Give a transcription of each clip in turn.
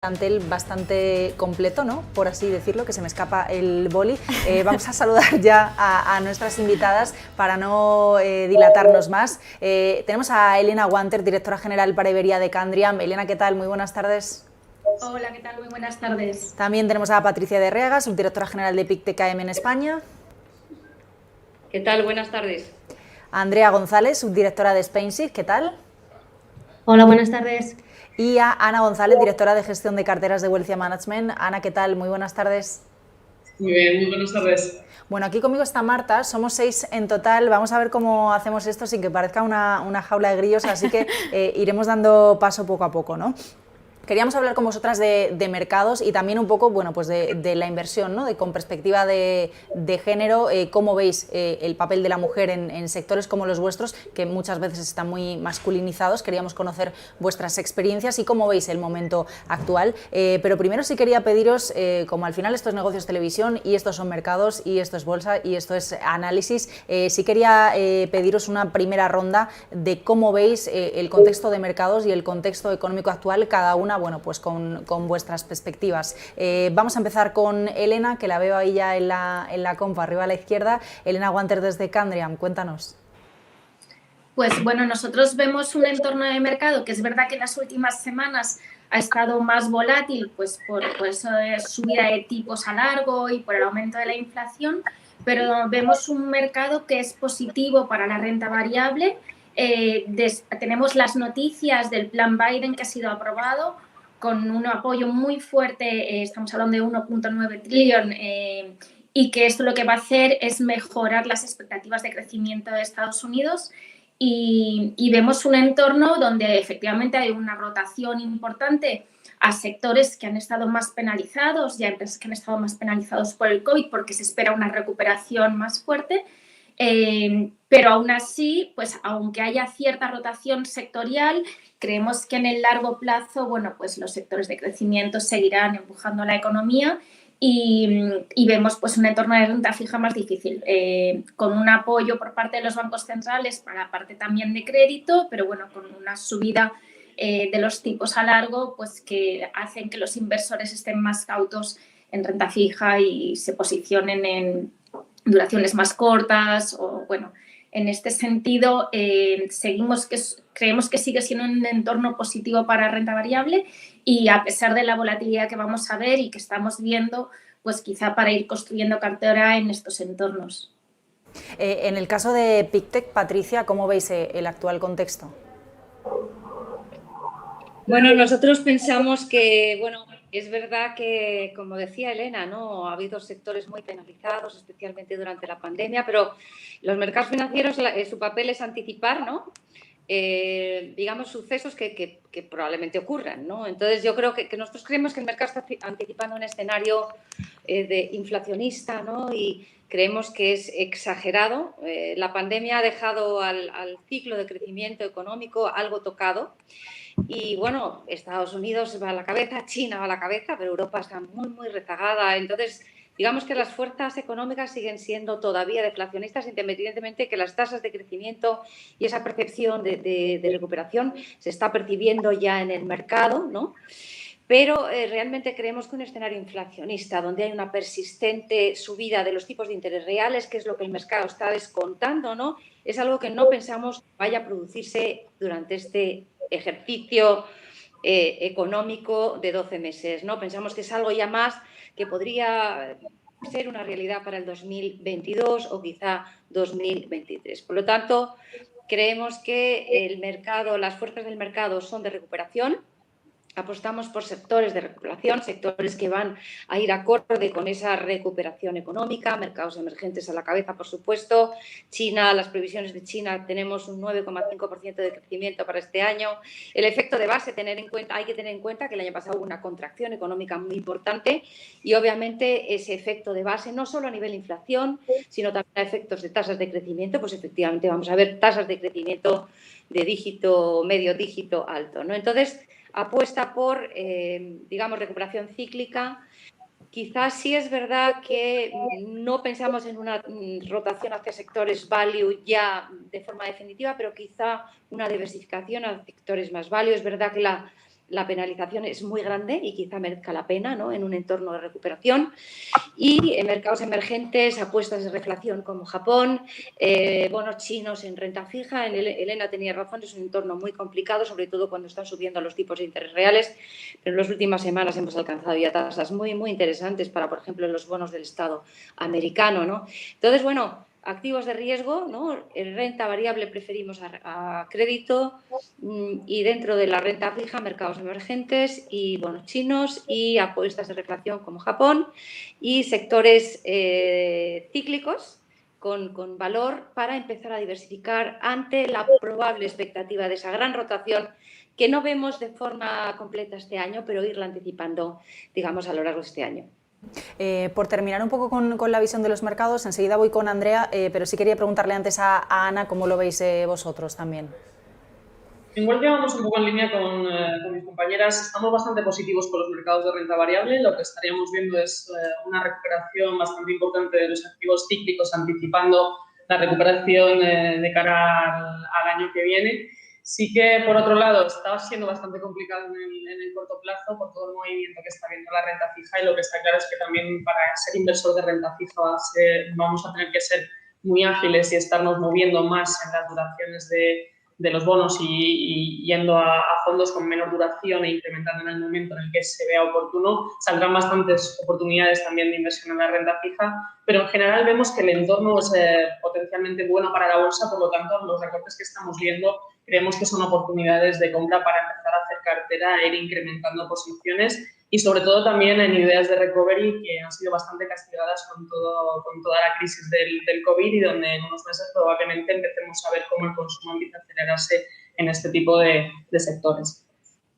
plantel bastante completo, ¿no? Por así decirlo, que se me escapa el boli. Vamos a saludar ya a nuestras invitadas para no dilatarnos más. Tenemos a Elena Guanter, directora general para Iberia de Candriam. Elena, ¿qué tal? Muy buenas tardes. Hola, ¿qué tal? Muy buenas tardes. También tenemos a Patricia de Reaga, subdirectora general de PIC-TKM en España. ¿Qué tal? Buenas tardes. A Andrea González, subdirectora de Spainsys. ¿Qué tal? Hola, buenas tardes. Y a Ana González, directora de gestión de carteras de Wealthia Management. Ana, ¿qué tal? Muy buenas tardes. Muy bien, muy buenas tardes. Bueno, aquí conmigo está Marta, somos 6 en total, vamos a ver cómo hacemos esto sin que parezca una jaula de grillos, así que iremos dando paso poco a poco, ¿no? Queríamos hablar con vosotras de mercados y también un poco, bueno, pues de la inversión, ¿no? Con perspectiva de género, cómo veis el papel de la mujer en sectores como los vuestros, que muchas veces están muy masculinizados. Queríamos conocer vuestras experiencias y cómo veis el momento actual. Pero primero sí quería pediros, como al final esto es negocios televisión y estos son mercados y esto es bolsa y esto es análisis, sí quería pediros una primera ronda de cómo veis el contexto de mercados y el contexto económico actual, cada una, bueno, pues con vuestras perspectivas. Vamos a empezar con Elena, que la veo ahí ya en la compa, arriba a la izquierda. Elena Guanter desde Candriam, cuéntanos. Pues bueno, nosotros vemos un entorno de mercado que es verdad que en las últimas semanas ha estado más volátil, pues por eso de subida de tipos a largo y por el aumento de la inflación, pero vemos un mercado que es positivo para la renta variable. Tenemos las noticias del plan Biden que ha sido aprobado con un apoyo muy fuerte, estamos hablando de 1,9 trillón, y que esto lo que va a hacer es mejorar las expectativas de crecimiento de Estados Unidos. Y vemos un entorno donde efectivamente hay una rotación importante a sectores que han estado más penalizados y a empresas que han estado más penalizados por el COVID porque se espera una recuperación más fuerte. Pero aún así, pues aunque haya cierta rotación sectorial, creemos que en el largo plazo, bueno, pues los sectores de crecimiento seguirán empujando la economía y vemos pues un entorno de renta fija más difícil, con un apoyo por parte de los bancos centrales para la parte también de crédito, pero bueno, con una subida de los tipos a largo, pues que hacen que los inversores estén más cautos en renta fija y se posicionen en duraciones más cortas o bueno, en este sentido creemos que sigue siendo un entorno positivo para renta variable y a pesar de la volatilidad que vamos a ver y que estamos viendo, pues quizá para ir construyendo cartera en estos entornos. En el caso de PIC-TEC, Patricia, ¿cómo veis el actual contexto? Bueno, nosotros pensamos que, bueno, es verdad que, como decía Elena, ¿no? Ha habido sectores muy penalizados, especialmente durante la pandemia, pero los mercados financieros, su papel es anticipar, ¿no? Digamos, sucesos que probablemente ocurran, ¿no? Entonces, yo creo que nosotros creemos que el mercado está anticipando un escenario inflacionista, ¿no? Y creemos que es exagerado. La pandemia ha dejado al ciclo de crecimiento económico algo tocado. Y bueno, Estados Unidos va a la cabeza, China va a la cabeza, pero Europa está muy, muy rezagada. Entonces, digamos que las fuerzas económicas siguen siendo todavía deflacionistas, independientemente que las tasas de crecimiento y esa percepción de recuperación se está percibiendo ya en el mercado, ¿no? Pero realmente creemos que un escenario inflacionista, donde hay una persistente subida de los tipos de interés reales, que es lo que el mercado está descontando, ¿no? Es algo que no pensamos vaya a producirse durante este ejercicio económico de 12 meses, ¿no? Pensamos que es algo ya más que podría ser una realidad para el 2022 o quizá 2023. Por lo tanto, creemos que el mercado, las fuerzas del mercado son de recuperación. Apostamos por sectores de recuperación, sectores que van a ir acorde con esa recuperación económica, mercados emergentes a la cabeza, por supuesto. China, las previsiones de China, tenemos un 9,5% de crecimiento para este año. El efecto de base, hay que tener en cuenta que el año pasado hubo una contracción económica muy importante y obviamente ese efecto de base, no solo a nivel de inflación, sino también a efectos de tasas de crecimiento, pues efectivamente vamos a ver tasas de crecimiento de dígito, medio dígito alto, ¿no? Entonces, apuesta por, digamos, recuperación cíclica. Quizás sí es verdad que no pensamos en una rotación hacia sectores value ya de forma definitiva, pero quizá una diversificación a sectores más value. Es verdad que la la penalización es muy grande y quizá merezca la pena, ¿no?, en un entorno de recuperación. Y en mercados emergentes, apuestas de reflación como Japón, bonos chinos en renta fija. Elena tenía razón, es un entorno muy complicado, sobre todo cuando están subiendo los tipos de interés reales, pero en las últimas semanas hemos alcanzado ya tasas muy, muy interesantes para, por ejemplo, los bonos del Estado americano, ¿no? Entonces, bueno, activos de riesgo, ¿no? En renta variable preferimos a crédito, y dentro de la renta fija, mercados emergentes y bonos chinos y apuestas de reflación como Japón y sectores cíclicos con valor para empezar a diversificar ante la probable expectativa de esa gran rotación que no vemos de forma completa este año, pero irla anticipando, digamos, a lo largo de este año. Por terminar un poco con la visión de los mercados, enseguida voy con Andrea, pero sí quería preguntarle antes a Ana cómo lo veis vosotros también. Igual que vamos un poco en línea con mis compañeras, estamos bastante positivos con los mercados de renta variable. Lo que estaríamos viendo es una recuperación bastante importante de los activos cíclicos, anticipando la recuperación de cara al año que viene. Sí que, por otro lado, está siendo bastante complicado en el corto plazo por todo el movimiento que está viendo la renta fija, y lo que está claro es que también para ser inversor de renta fija vamos a tener que ser muy ágiles y estarnos moviendo más en las duraciones de los bonos y yendo a fondos con menor duración e incrementando en el momento en el que se vea oportuno. Saldrán bastantes oportunidades también de inversión en la renta fija, pero en general vemos que el entorno es potencialmente bueno para la bolsa. Por lo tanto, los recortes que estamos viendo creemos que son oportunidades de compra para empezar a hacer cartera e ir incrementando posiciones, y sobre todo también en ideas de recovery que han sido bastante castigadas con toda la crisis del COVID, y donde en unos meses probablemente empecemos a ver cómo el consumo empieza a acelerarse en este tipo de sectores.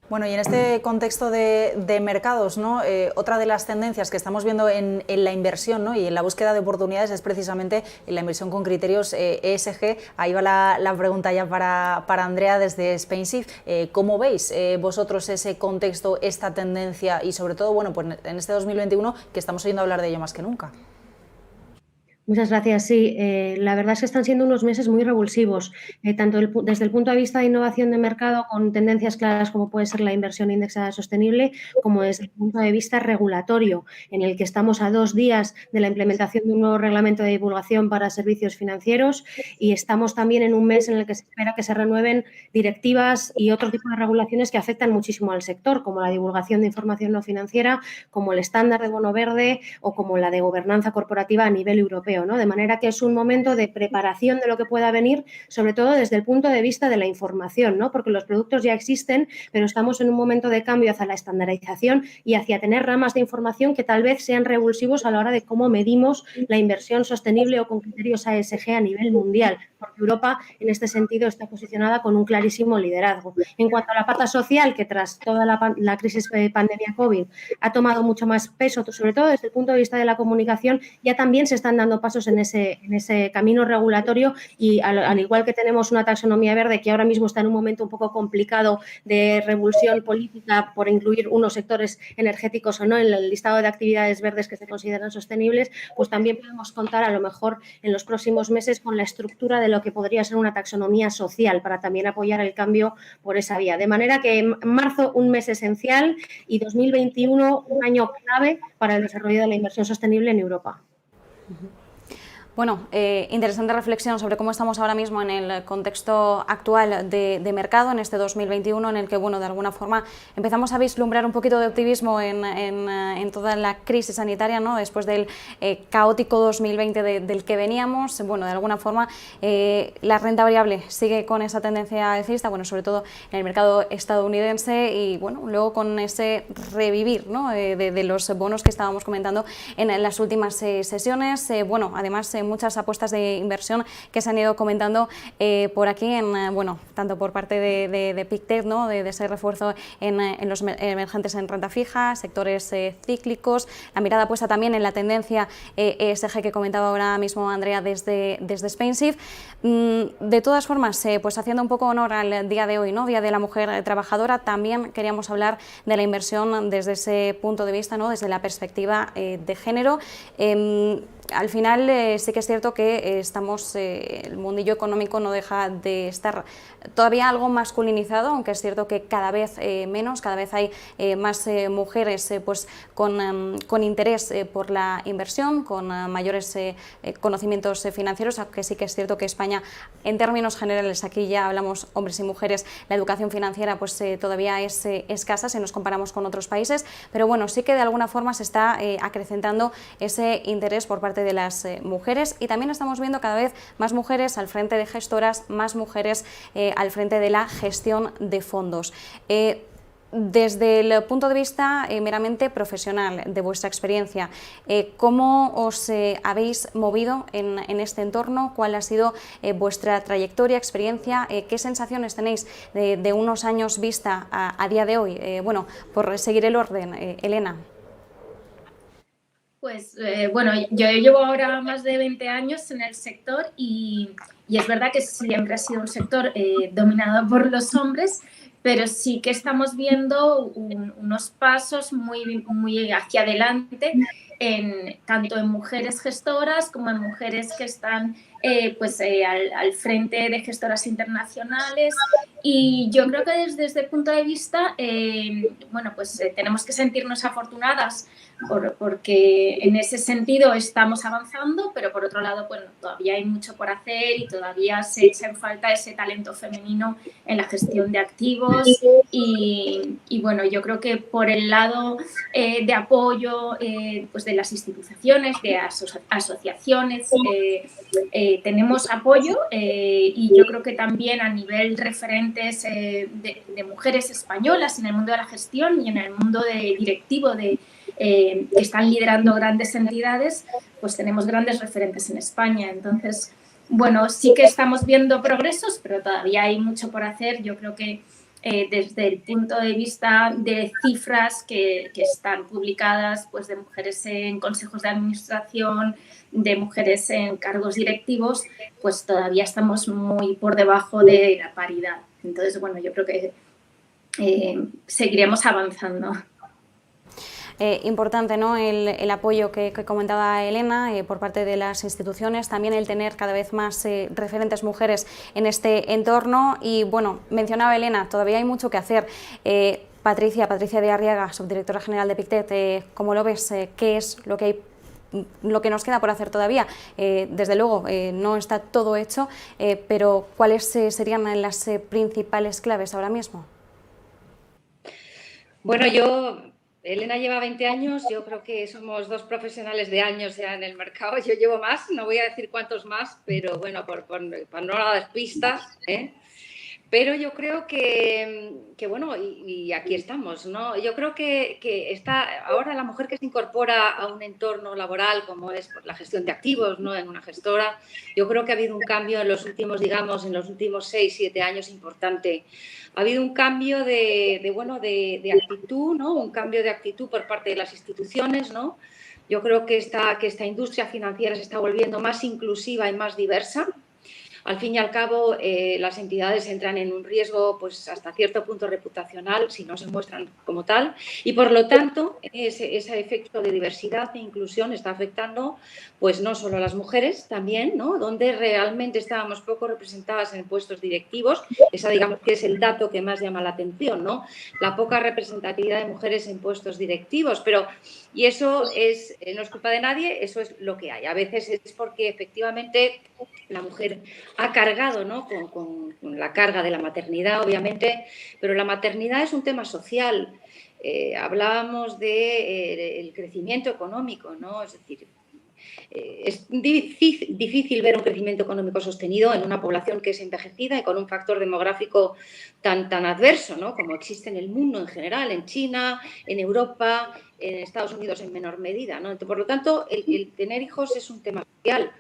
Bueno, y en este contexto de mercados, ¿no? Otra de las tendencias que estamos viendo en la inversión, ¿no?, y en la búsqueda de oportunidades es precisamente en la inversión con criterios ESG. Ahí va la pregunta ya para Andrea desde SpainShift. ¿Cómo veis vosotros ese contexto, esta tendencia y sobre todo, bueno, pues en este 2021 que estamos oyendo hablar de ello más que nunca? Muchas gracias. Sí, la verdad es que están siendo unos meses muy revulsivos, tanto desde el punto de vista de innovación de mercado, con tendencias claras como puede ser la inversión indexada sostenible, como desde el punto de vista regulatorio, en el que estamos a 2 días de la implementación de un nuevo reglamento de divulgación para servicios financieros, y estamos también en un mes en el que se espera que se renueven directivas y otro tipo de regulaciones que afectan muchísimo al sector, como la divulgación de información no financiera, como el estándar de bono verde o como la de gobernanza corporativa a nivel europeo, ¿no? De manera que es un momento de preparación de lo que pueda venir, sobre todo desde el punto de vista de la información, ¿no? Porque los productos ya existen, pero estamos en un momento de cambio hacia la estandarización y hacia tener ramas de información que tal vez sean revulsivos a la hora de cómo medimos la inversión sostenible o con criterios ESG a nivel mundial, porque Europa en este sentido está posicionada con un clarísimo liderazgo. En cuanto a la pata social, que tras toda la crisis pandemia COVID ha tomado mucho más peso, sobre todo desde el punto de vista de la comunicación, ya también se están dando pasos en ese camino regulatorio, y al igual que tenemos una taxonomía verde que ahora mismo está en un momento un poco complicado de revulsión política por incluir unos sectores energéticos o no en el listado de actividades verdes que se consideran sostenibles, pues también podemos contar a lo mejor en los próximos meses con la estructura de lo que podría ser una taxonomía social para también apoyar el cambio por esa vía. De manera que en marzo un mes esencial y 2021 un año clave para el desarrollo de la inversión sostenible en Europa. Bueno, interesante reflexión sobre cómo estamos ahora mismo en el contexto actual de mercado, en este 2021, en el que, bueno, de alguna forma empezamos a vislumbrar un poquito de optimismo en toda la crisis sanitaria, ¿no?, después del caótico 2020 del que veníamos. Bueno, de alguna forma la renta variable sigue con esa tendencia alcista, bueno, sobre todo en el mercado estadounidense, y bueno, luego con ese revivir, ¿no?, de los bonos que estábamos comentando en las últimas sesiones. Bueno, además muchas apuestas de inversión que se han ido comentando por aquí, bueno, tanto por parte de PICTEC, ¿no?, de ese refuerzo en los emergentes en renta fija, sectores cíclicos, la mirada puesta también en la tendencia ESG que comentaba ahora mismo Andrea desde SpainShift. De todas formas, pues haciendo un poco honor al día de hoy, ¿no?, Día de la Mujer Trabajadora, también queríamos hablar de la inversión desde ese punto de vista, ¿no?, desde la perspectiva de género. al final sí que es cierto que el mundillo económico no deja de estar todavía algo masculinizado, aunque es cierto que cada vez menos, cada vez hay más mujeres pues con interés por la inversión, con mayores conocimientos financieros, aunque sí que es cierto que España, en términos generales, aquí ya hablamos hombres y mujeres, la educación financiera pues todavía es escasa si nos comparamos con otros países, pero bueno, sí que de alguna forma se está acrecentando ese interés por parte de las mujeres, y también estamos viendo cada vez más mujeres al frente de gestoras, más mujeres al frente de la gestión de fondos. Desde el punto de vista meramente profesional, de vuestra experiencia, ¿cómo os habéis movido en este entorno? ¿Cuál ha sido vuestra trayectoria, experiencia? ¿Qué sensaciones tenéis de unos años vista a día de hoy? Bueno, por seguir el orden, Elena. Pues bueno, yo llevo ahora más de 20 años en el sector y es verdad que siempre ha sido un sector dominado por los hombres, pero sí que estamos viendo unos pasos muy hacia adelante, tanto en mujeres gestoras como en mujeres que están al frente de gestoras internacionales. Y yo creo que desde este punto de vista, tenemos que sentirnos afortunadas porque en ese sentido estamos avanzando, pero por otro lado, bueno, todavía hay mucho por hacer y todavía se echa en falta ese talento femenino en la gestión de activos. Y bueno, yo creo que por el lado de apoyo pues de las instituciones, de asociaciones, tenemos apoyo y yo creo que también a nivel referentes de mujeres españolas en el mundo de la gestión y en el mundo directivo que están liderando grandes entidades, pues tenemos grandes referentes en España. Entonces, bueno, sí que estamos viendo progresos, pero todavía hay mucho por hacer. Yo creo que desde el punto de vista de cifras que están publicadas, pues de mujeres en consejos de administración, de mujeres en cargos directivos, pues todavía estamos muy por debajo de la paridad. Entonces, bueno, yo creo que seguiremos avanzando. Importante, ¿no?, el apoyo que comentaba Elena por parte de las instituciones, también el tener cada vez más referentes mujeres en este entorno. Y bueno, mencionaba Elena, todavía hay mucho que hacer. Patricia de Arriaga, subdirectora general de Pictet, ¿cómo lo ves? ¿Qué es lo que nos queda por hacer todavía? Desde luego no está todo hecho, pero ¿cuáles serían las principales claves ahora mismo? Bueno, Elena lleva 20 años, yo creo que somos dos profesionales de años ya en el mercado. Yo llevo más, no voy a decir cuántos más, pero bueno, para no dar pistas, Pero yo creo que bueno, y aquí estamos, ¿no? Yo creo que está ahora la mujer que se incorpora a un entorno laboral como es la gestión de activos, ¿no?, en una gestora. Yo creo que ha habido un cambio en los últimos 6, 7 años importante. Ha habido un cambio de actitud, ¿no?, un cambio de actitud por parte de las instituciones, ¿no? Yo creo que esta industria financiera se está volviendo más inclusiva y más diversa. Al fin y al cabo, las entidades entran en un riesgo pues hasta cierto punto reputacional si no se muestran como tal, y por lo tanto ese efecto de diversidad e inclusión está afectando pues no solo a las mujeres, también, ¿no?, donde realmente estábamos poco representadas en puestos directivos. Esa, digamos, que es el dato que más llama la atención, ¿no?, la poca representatividad de mujeres en puestos directivos, y eso no es culpa de nadie, eso es lo que hay. A veces es porque efectivamente la mujer ha cargado, ¿no?, con la carga de la maternidad, obviamente, pero la maternidad es un tema social. Hablábamos del crecimiento económico, ¿no? Es decir, es difícil ver un crecimiento económico sostenido en una población que es envejecida y con un factor demográfico tan adverso, ¿no?, como existe en el mundo en general, en China, en Europa, en Estados Unidos en menor medida, ¿no? Por lo tanto, el tener hijos es un tema social.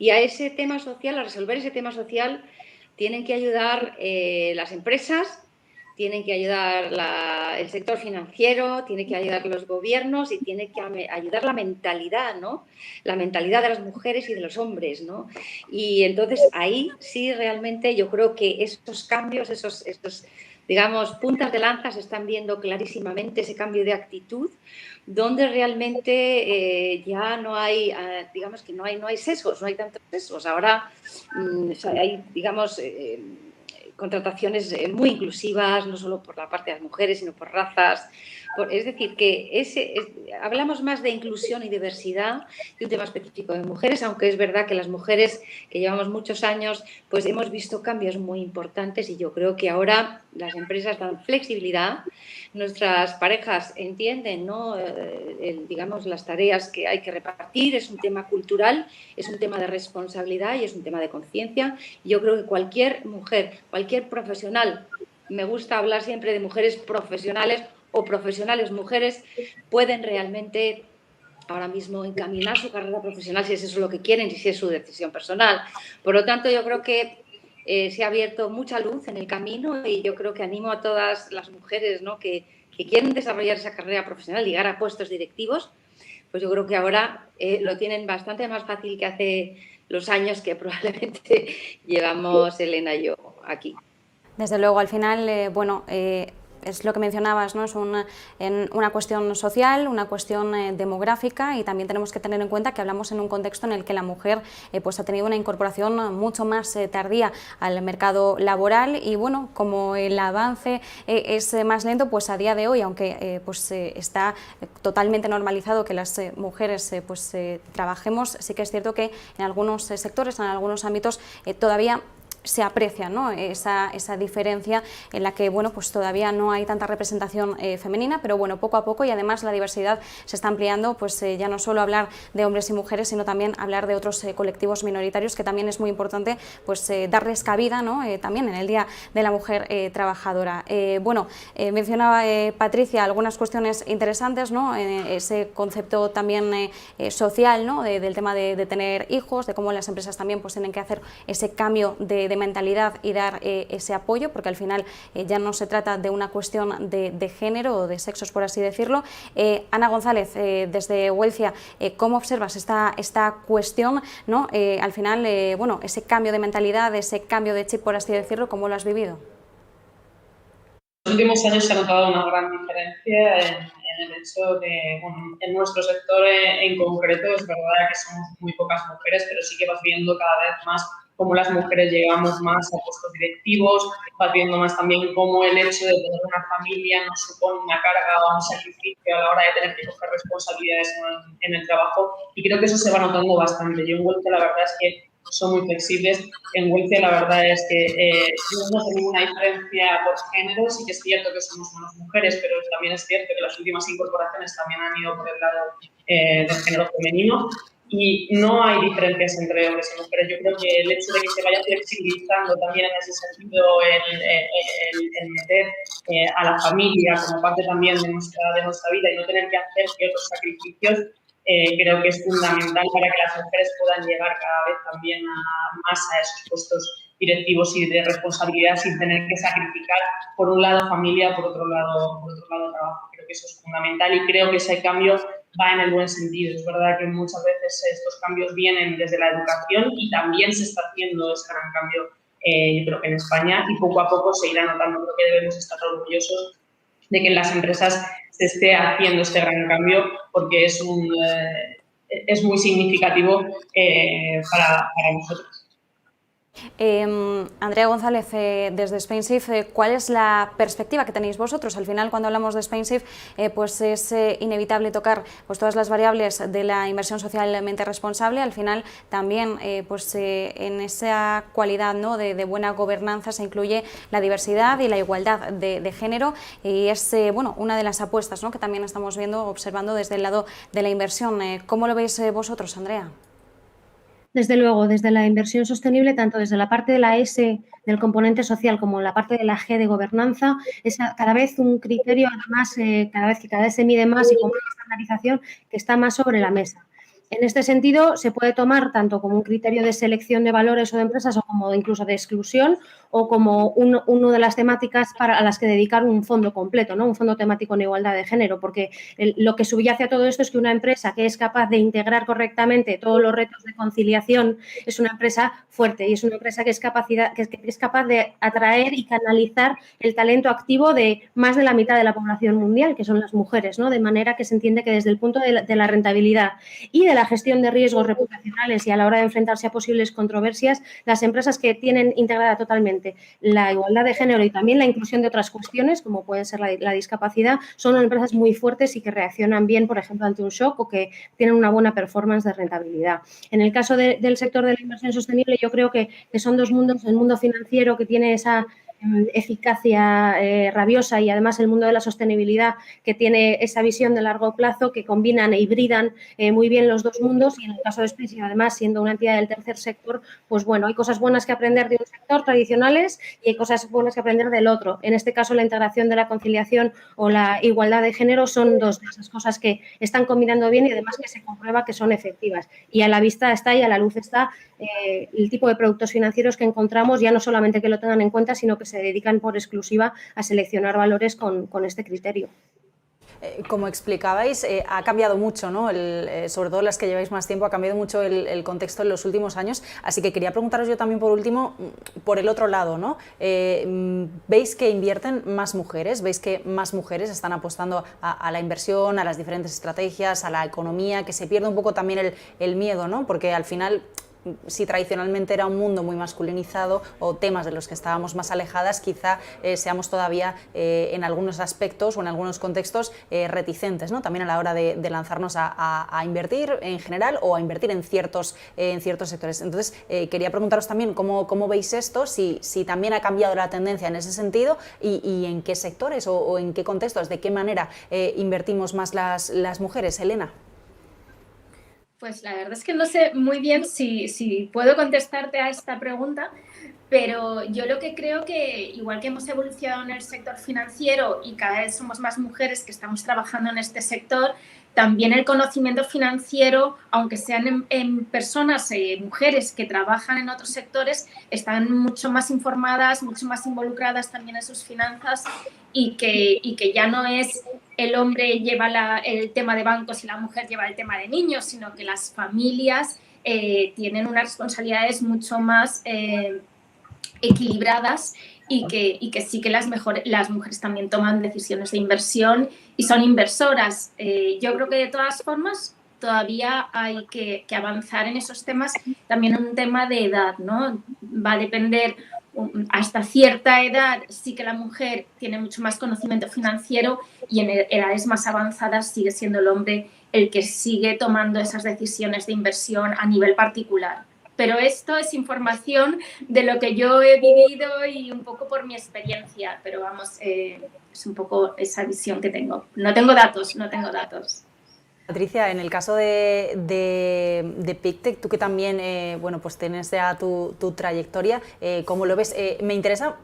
Y a ese tema social, a resolver ese tema social, tienen que ayudar las empresas, tienen que ayudar el sector financiero, tienen que ayudar los gobiernos y tiene que ayudar la mentalidad, ¿no?, la mentalidad de las mujeres y de los hombres, ¿no? Y entonces ahí sí realmente yo creo que esos cambios, digamos, puntas de lanza se están viendo clarísimamente ese cambio de actitud, donde realmente ya no hay, digamos que no hay sesgos, no hay tantos sesgos. Ahora hay, digamos, contrataciones muy inclusivas, no solo por la parte de las mujeres, sino por razas. Es decir, que hablamos más de inclusión y diversidad de un tema específico de mujeres, aunque es verdad que las mujeres que llevamos muchos años, pues hemos visto cambios muy importantes y yo creo que ahora las empresas dan flexibilidad, nuestras parejas entienden, ¿no? Digamos, las tareas que hay que repartir, es un tema cultural, es un tema de responsabilidad y es un tema de conciencia. Yo creo que cualquier mujer, cualquier profesional, me gusta hablar siempre de mujeres profesionales o profesionales mujeres, pueden realmente ahora mismo encaminar su carrera profesional si es eso lo que quieren y si es su decisión personal. Por lo tanto, yo creo que se ha abierto mucha luz en el camino y yo creo que animo a todas las mujeres, ¿no?, que quieren desarrollar esa carrera profesional, llegar a puestos directivos, pues yo creo que ahora lo tienen bastante más fácil que hace los años que probablemente llevamos Elena y yo aquí. Desde luego, al final, bueno, es lo que mencionabas, ¿no? Es una cuestión social, una cuestión demográfica y también tenemos que tener en cuenta que hablamos en un contexto en el que la mujer pues ha tenido una incorporación mucho más tardía al mercado laboral y bueno, como el avance es más lento, pues a día de hoy, aunque está totalmente normalizado que las mujeres trabajemos, sí que es cierto que en algunos sectores, en algunos ámbitos todavía se aprecia, ¿no?, esa diferencia en la que bueno, pues todavía no hay tanta representación femenina, pero bueno, poco a poco y además la diversidad se está ampliando, pues ya no solo hablar de hombres y mujeres, sino también hablar de otros colectivos minoritarios que también es muy importante pues darles cabida, ¿no?, también en el Día de la Mujer Trabajadora. Bueno, mencionaba Patricia algunas cuestiones interesantes, ¿no?, ese concepto también social, ¿no?, del tema de tener hijos, de cómo las empresas también pues tienen que hacer ese cambio de mentalidad y dar ese apoyo, porque al final ya no se trata de una cuestión de género o de sexos, por así decirlo. Ana González, desde Huelcia, ¿cómo observas esta cuestión, ¿no? Al final, bueno, ese cambio de mentalidad, ese cambio de chip, por así decirlo, ¿cómo lo has vivido? En los últimos años se ha notado una gran diferencia en el hecho de, bueno, en nuestro sector en concreto, es verdad que somos muy pocas mujeres, pero sí que vas viendo cada vez más cómo las mujeres llegamos más a puestos directivos, vas viendo más también cómo el hecho de tener una familia nos supone una carga o un sacrificio a la hora de tener que coger responsabilidades en el trabajo, y creo que eso se va notando bastante. Yo en Huelva la verdad es que son muy flexibles. En Huelva la verdad es que no tenemos ninguna diferencia por género, sí que es cierto que somos menos mujeres, pero también es cierto que las últimas incorporaciones también han ido por el lado del género femenino. Y no hay diferencias entre hombres y mujeres. Yo creo que el hecho de que se vaya flexibilizando también en ese sentido el meter a la familia como parte también de nuestra vida y no tener que hacer ciertos sacrificios, creo que es fundamental para que las mujeres puedan llegar cada vez también más a esos puestos directivos y de responsabilidad sin tener que sacrificar por un lado familia, por otro lado trabajo. Creo que eso es fundamental y creo que ese cambio va en el buen sentido. Es verdad que muchas veces estos cambios vienen desde la educación y también se está haciendo ese gran cambio, yo creo que en España, y poco a poco se irá notando. Creo que debemos estar orgullosos de que en las empresas se esté haciendo este gran cambio porque es muy significativo para nosotros. Andrea González, desde SpainShift, ¿cuál es la perspectiva que tenéis vosotros? Al final, cuando hablamos de SpainShift, pues es inevitable tocar pues, todas las variables de la inversión socialmente responsable. Al final, también en esa cualidad, ¿no?, de buena gobernanza se incluye la diversidad y la igualdad de género y es bueno, una de las apuestas, ¿no?, que también estamos observando desde el lado de la inversión. ¿Cómo lo veis vosotros, Andrea? Desde luego, desde la inversión sostenible, tanto desde la parte de la S del componente social como la parte de la G de gobernanza, es cada vez un criterio, además, cada vez se mide más y con más estandarización, que está más sobre la mesa. En este sentido, se puede tomar tanto como un criterio de selección de valores o de empresas o como incluso de exclusión o como una de las temáticas a las que dedicar un fondo completo, ¿no? Un fondo temático en igualdad de género, porque lo que subyace a todo esto es que una empresa que es capaz de integrar correctamente todos los retos de conciliación es una empresa fuerte y es una empresa que es capaz de atraer y canalizar el talento activo de más de la mitad de la población mundial, que son las mujeres, ¿no? De manera que se entiende que desde el punto de la rentabilidad y de la gestión de riesgos reputacionales y a la hora de enfrentarse a posibles controversias, las empresas que tienen integrada totalmente la igualdad de género y también la inclusión de otras cuestiones, como puede ser la discapacidad, son empresas muy fuertes y que reaccionan bien, por ejemplo, ante un shock o que tienen una buena performance de rentabilidad. En el caso del sector de la inversión sostenible, yo creo que son dos mundos, el mundo financiero que tiene esa eficacia rabiosa y además el mundo de la sostenibilidad que tiene esa visión de largo plazo que combinan e hibridan muy bien los dos mundos y en el caso de Space, además siendo una entidad del tercer sector, pues bueno, hay cosas buenas que aprender de un sector tradicionales y hay cosas buenas que aprender del otro. En este caso, la integración de la conciliación o la igualdad de género son dos de esas cosas que están combinando bien y además que se comprueba que son efectivas. Y a la vista está y a la luz está el tipo de productos financieros que encontramos, ya no solamente que lo tengan en cuenta, sino que se dedican por exclusiva a seleccionar valores con este criterio. Como explicabais, ha cambiado mucho, ¿no? Sobre todo las que lleváis más tiempo, ha cambiado mucho el contexto en los últimos años, así que quería preguntaros yo también por último, por el otro lado, ¿no? ¿Veis que invierten más mujeres? ¿Veis que más mujeres están apostando a la inversión, a las diferentes estrategias, a la economía, que se pierde un poco también el miedo, ¿no? Porque al final, si tradicionalmente era un mundo muy masculinizado o temas de los que estábamos más alejadas, quizá seamos todavía en algunos aspectos o en algunos contextos reticentes, ¿no? También a la hora de lanzarnos a invertir en general o a invertir en ciertos sectores. Entonces, quería preguntaros también cómo veis esto, si también ha cambiado la tendencia en ese sentido y en qué sectores o en qué contextos, de qué manera invertimos más las mujeres. Elena. Pues la verdad es que no sé muy bien si puedo contestarte a esta pregunta, pero yo lo que creo que igual que hemos evolucionado en el sector financiero y cada vez somos más mujeres que estamos trabajando en este sector, también el conocimiento financiero, aunque sean en personas, mujeres que trabajan en otros sectores, están mucho más informadas, mucho más involucradas también en sus finanzas y que ya no es el hombre lleva el tema de bancos y la mujer lleva el tema de niños, sino que las familias tienen unas responsabilidades mucho más equilibradas y que sí que las mujeres también toman decisiones de inversión y son inversoras. Yo creo que de todas formas todavía hay que avanzar en esos temas, también un tema de edad, ¿no? Va a depender, hasta cierta edad sí que la mujer tiene mucho más conocimiento financiero y en edades más avanzadas sigue siendo el hombre el que sigue tomando esas decisiones de inversión a nivel particular. Pero esto es información de lo que yo he vivido y un poco por mi experiencia, pero vamos, es un poco esa visión que tengo. No tengo datos. Patricia, en el caso de Pictet, tú que también bueno, pues tienes ya tu trayectoria, ¿cómo lo ves? Me interesa,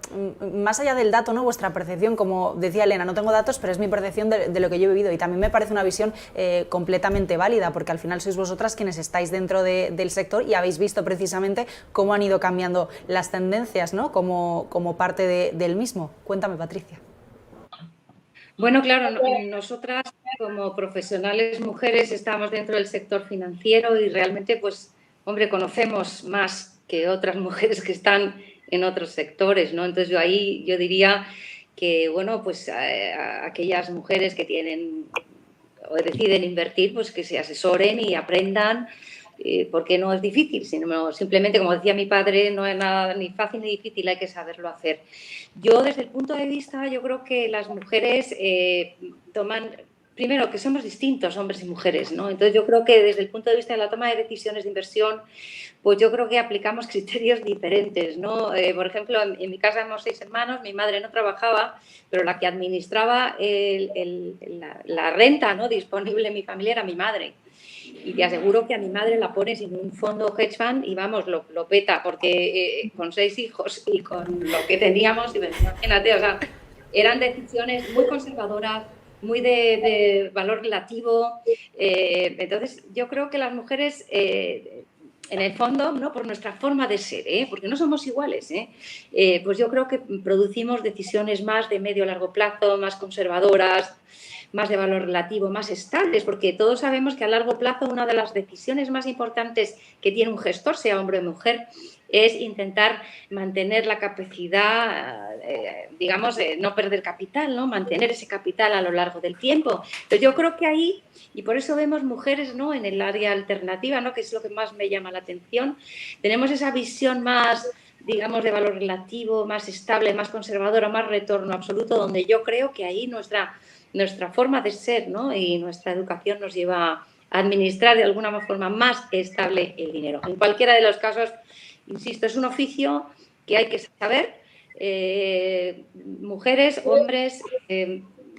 más allá del dato, ¿no? Vuestra percepción, como decía Elena, no tengo datos, pero es mi percepción de lo que yo he vivido y también me parece una visión completamente válida, porque al final sois vosotras quienes estáis dentro del sector y habéis visto precisamente cómo han ido cambiando las tendencias, ¿no? como parte del mismo. Cuéntame, Patricia. Bueno, claro, nosotras como profesionales mujeres estamos dentro del sector financiero y realmente, pues, hombre, conocemos más que otras mujeres que están en otros sectores, ¿no? Entonces yo diría que, bueno, pues aquellas mujeres que tienen o deciden invertir, pues que se asesoren y aprendan, porque no es difícil, sino simplemente, como decía mi padre, no es nada ni fácil ni difícil, hay que saberlo hacer. Yo, desde el punto de vista, yo creo que las mujeres toman, primero, que somos distintos, hombres y mujeres, ¿no? Entonces, yo creo que desde el punto de vista de la toma de decisiones de inversión, pues yo creo que aplicamos criterios diferentes, ¿no? Por ejemplo, en mi casa somos 6 hermanos, mi madre no trabajaba, pero la que administraba la renta, ¿no?, disponible en mi familia era mi madre. Y te aseguro que a mi madre la pones en un fondo hedge fund y vamos, lo peta, porque con 6 hijos y con lo que teníamos, imagínate, o sea, eran decisiones muy conservadoras, muy de valor relativo. Entonces, yo creo que las mujeres en el fondo, no por nuestra forma de ser, porque no somos iguales, pues yo creo que producimos decisiones más de medio a largo plazo, más conservadoras, más de valor relativo, más estables, porque todos sabemos que a largo plazo una de las decisiones más importantes que tiene un gestor, sea hombre o mujer, es intentar mantener la capacidad, digamos, no perder capital, ¿no? Mantener ese capital a lo largo del tiempo. Entonces yo creo que ahí, y por eso vemos mujeres, ¿no?, en el área alternativa, ¿no?, que es lo que más me llama la atención, tenemos esa visión más, digamos, de valor relativo, más estable, más conservadora, más retorno absoluto, donde yo creo que ahí nuestra forma de ser, ¿no?, y nuestra educación nos lleva a administrar de alguna forma más estable el dinero. En cualquiera de los casos, insisto, es un oficio que hay que saber, mujeres, hombres,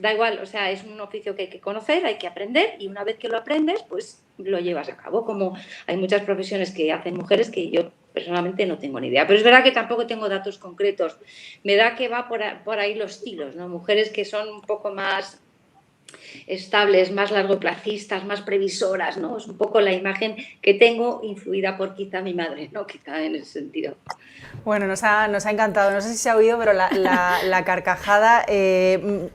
da igual, o sea, es un oficio que hay que conocer, hay que aprender, y una vez que lo aprendes, pues lo llevas a cabo, como hay muchas profesiones que hacen mujeres que yo personalmente no tengo ni idea, pero es verdad que tampoco tengo datos concretos. Me da que va por ahí los tiros, ¿no? Mujeres que son un poco más estables, más largoplacistas, más previsoras, ¿no? Es un poco la imagen que tengo, influida por quizá mi madre, ¿no?, quizá en ese sentido. Bueno, nos ha encantado, no sé si se ha oído, pero la carcajada,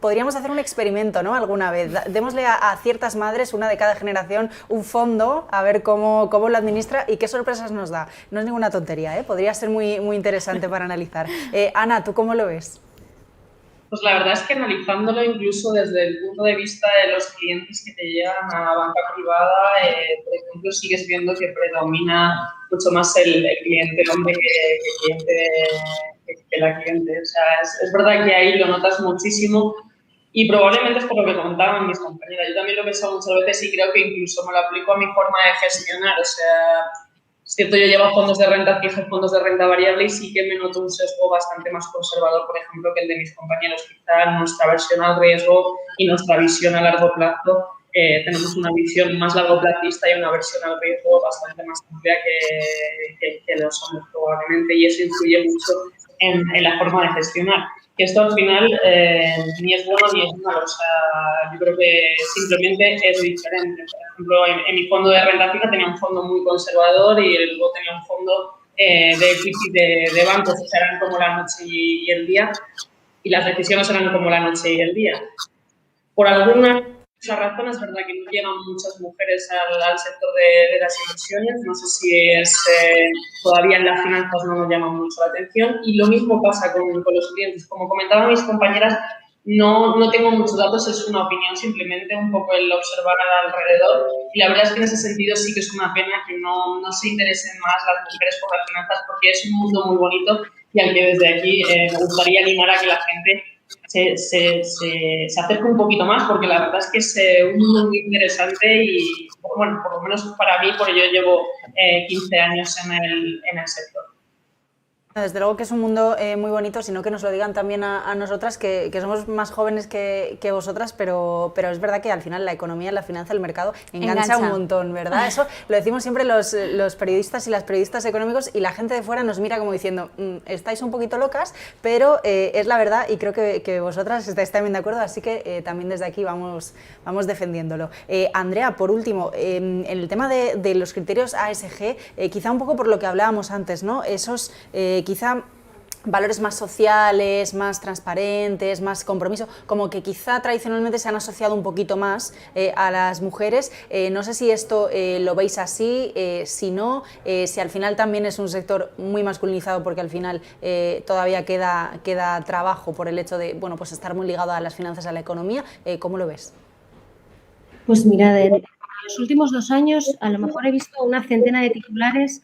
podríamos hacer un experimento, ¿no?, alguna vez. Démosle a ciertas madres, una de cada generación, un fondo, a ver cómo lo administra y qué sorpresas nos da. No es ninguna tontería, ¿eh? Podría ser muy interesante para analizar. Ana, ¿tú cómo lo ves? Pues la verdad es que analizándolo incluso desde el punto de vista de los clientes que te llegan a banca privada, por ejemplo, sigues viendo que predomina mucho más el cliente hombre que la cliente. O sea, es verdad que ahí lo notas muchísimo y probablemente es por lo que comentaban mis compañeras. Yo también lo he pensado muchas veces y creo que incluso me lo aplico a mi forma de gestionar. O sea, es cierto, yo llevo fondos de renta fija y fondos de renta variable y sí que me noto un sesgo bastante más conservador, por ejemplo, que el de mis compañeros. Quizá nuestra versión al riesgo y nuestra visión a largo plazo, tenemos una visión más largoplacista y una versión al riesgo bastante más amplia que los hombres probablemente, y eso influye mucho en la forma de gestionar. Que esto al final ni es bueno ni es malo, o sea, yo creo que simplemente es diferente. Por ejemplo, en mi fondo de renta fija tenía un fondo muy conservador y luego tenía un fondo de equity de bancos, o sea, eran como la noche y el día, y las decisiones eran como la noche y el día. Por alguna razón es verdad que no llegan muchas mujeres al sector de las inversiones, no sé si es todavía en las finanzas no nos llama mucho la atención, y lo mismo pasa con los clientes. Como comentaban mis compañeras, no tengo muchos datos, es una opinión, simplemente un poco el observar al alrededor, y la verdad es que en ese sentido sí que es una pena que no se interesen más las mujeres por las finanzas, porque es un mundo muy bonito y al que desde aquí me gustaría animar a que la gente se acerque un poquito más, porque la verdad es que es un mundo muy interesante y, bueno, por lo menos para mí, porque yo llevo 15 años en el sector. Desde luego que es un mundo muy bonito, sino que nos lo digan también a nosotras, que somos más jóvenes que vosotras, pero es verdad que al final la economía, la finanza, el mercado engancha un montón, ¿verdad? Eso lo decimos siempre los periodistas y las periodistas económicos, y la gente de fuera nos mira como diciendo, estáis un poquito locas, pero es la verdad, y creo que vosotras estáis también de acuerdo, así que también desde aquí vamos defendiéndolo. Andrea, por último, en el tema de los criterios ASG, quizá un poco por lo que hablábamos antes, ¿no? Esos quizá valores más sociales, más transparentes, más compromiso, como que quizá tradicionalmente se han asociado un poquito más a las mujeres. No sé si esto lo veis así, si no, si al final también es un sector muy masculinizado, porque al final todavía queda trabajo por el hecho de, bueno, pues estar muy ligado a las finanzas, a la economía. ¿Cómo lo ves? Pues mirad, en los últimos 2 años a lo mejor he visto una centena de titulares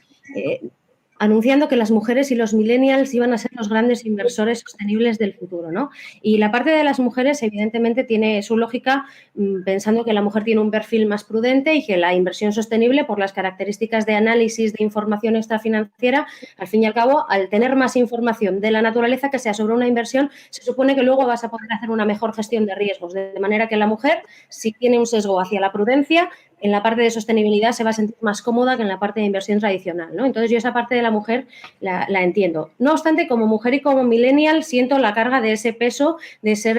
anunciando que las mujeres y los millennials iban a ser los grandes inversores sostenibles del futuro, ¿no? Y la parte de las mujeres, evidentemente, tiene su lógica, pensando que la mujer tiene un perfil más prudente y que la inversión sostenible, por las características de análisis de información extrafinanciera, al fin y al cabo, al tener más información de la naturaleza que sea sobre una inversión, se supone que luego vas a poder hacer una mejor gestión de riesgos, de manera que la mujer, si tiene un sesgo hacia la prudencia, en la parte de sostenibilidad se va a sentir más cómoda que en la parte de inversión tradicional, ¿no? Entonces, yo esa parte de la mujer la entiendo. No obstante, como mujer y como millennial, siento la carga de ese peso de ser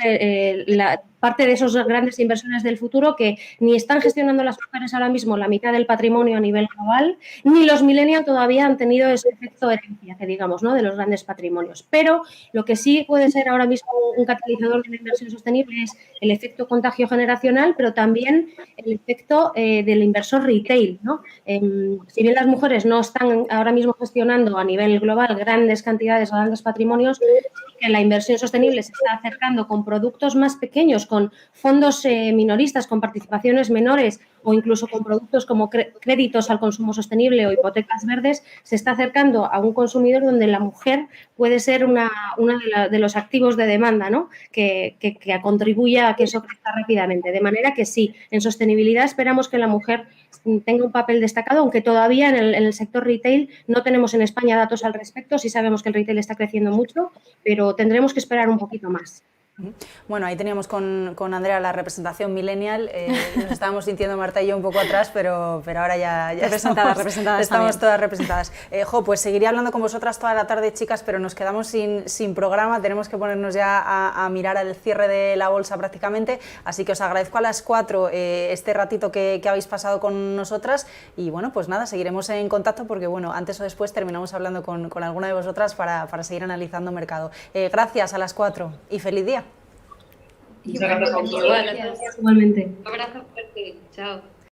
parte de esos grandes inversores del futuro que ni están gestionando las mujeres ahora mismo la mitad del patrimonio a nivel global, ni los millennials todavía han tenido ese efecto herencia, que digamos, ¿no?, de los grandes patrimonios. Pero lo que sí puede ser ahora mismo un catalizador de la inversión sostenible es el efecto contagio generacional, pero también el efecto del inversor retail, ¿no? Si bien las mujeres no están ahora mismo gestionando a nivel global grandes cantidades, grandes patrimonios, que la inversión sostenible se está acercando con productos más pequeños, con fondos minoristas, con participaciones menores o incluso con productos como créditos al consumo sostenible o hipotecas verdes, se está acercando a un consumidor donde la mujer puede ser una de los activos de demanda, ¿no?, que contribuya a que eso crezca rápidamente. De manera que sí, en sostenibilidad esperamos que la mujer tenga un papel destacado, aunque todavía en el sector retail no tenemos en España datos al respecto. Sí sabemos que el retail está creciendo mucho, pero tendremos que esperar un poquito más. Bueno, ahí teníamos con Andrea la representación millennial, nos estábamos sintiendo Marta y yo un poco atrás, pero ahora ya estamos todas representadas. Pues seguiría hablando con vosotras toda la tarde, chicas, pero nos quedamos sin programa, tenemos que ponernos ya a mirar al cierre de la bolsa prácticamente, así que os agradezco a las 4 este ratito que habéis pasado con nosotras y bueno, pues nada, seguiremos en contacto porque bueno, antes o después terminamos hablando con alguna de vosotras para seguir analizando mercado. Gracias a las 4 y feliz día. Muchas gracias a vosotros. Igualmente. Un abrazo fuerte. Chao.